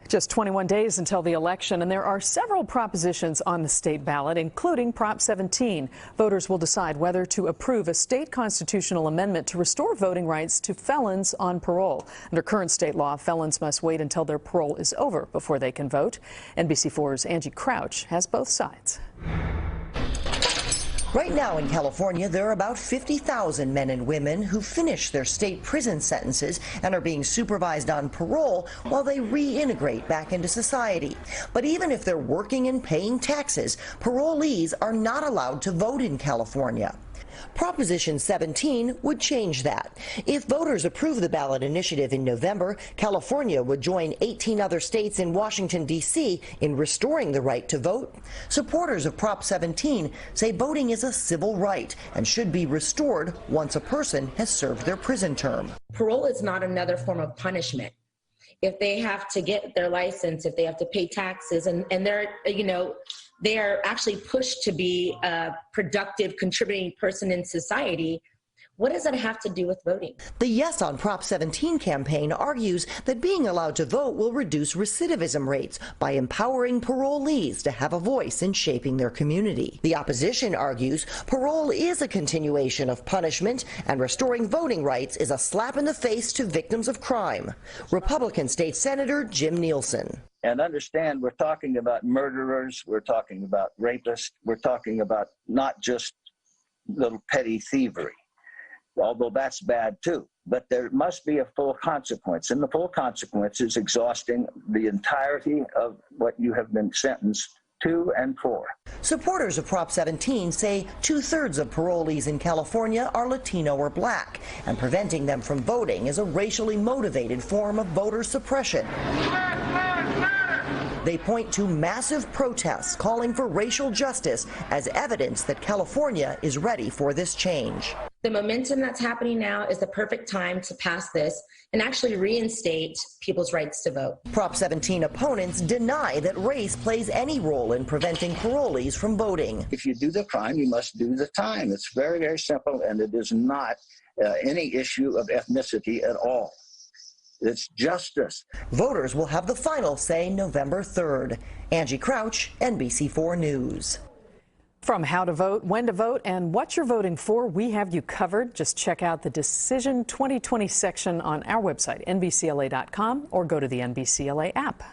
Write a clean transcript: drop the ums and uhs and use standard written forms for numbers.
Just 21 days until the election, and there are several propositions on the state ballot, including Prop 17. Voters will decide whether to approve a state constitutional amendment to restore voting rights to felons on parole. Under current state law, felons must wait until their parole is over before they can vote. NBC4's Angie Crouch has both sides. Right now in California, there are about 50,000 men and women who finish their state prison sentences and are being supervised on parole while they reintegrate back into society. But even if they're working and paying taxes, parolees are not allowed to vote in California. Proposition 17 would change that. If voters approve the ballot initiative in November, California would join 18 other states in Washington, D.C. in restoring the right to vote. Supporters of Prop 17 say voting is a civil right and should be restored once a person has served their prison term. Parole is not another form of punishment. If they have to get their license, if they have to pay taxes, and they're, they are actually pushed to be a productive, contributing person in society, what does that have to do with voting? The Yes on Prop 17 campaign argues that being allowed to vote will reduce recidivism rates by empowering parolees to have a voice in shaping their community. The opposition argues parole is a continuation of punishment and restoring voting rights is a slap in the face to victims of crime. Republican State Senator Jim Nielsen. And understand, we're talking about murderers, we're talking about rapists, we're talking about not just little petty thievery, although that's bad too. But there must be a full consequence, and the full consequence is exhausting the entirety of what you have been sentenced to and for. Supporters of Prop 17 say 2/3 of parolees in California are Latino or black, and preventing them from voting is a racially motivated form of voter suppression. They point to massive protests calling for racial justice as evidence that California is ready for this change. The momentum that's happening now is the perfect time to pass this and actually reinstate people's rights to vote. Prop 17 opponents deny that race plays any role in preventing parolees from voting. If you do the crime, you must do the time. It's very, very simple, and it is not any issue of ethnicity at all. It's justice. Voters will have the final say November 3rd. Angie Crouch, NBC4 News. From how to vote, when to vote, and what you're voting for, we have you covered. Just check out the Decision 2020 section on our website, NBCLA.com, or go to the NBCLA app.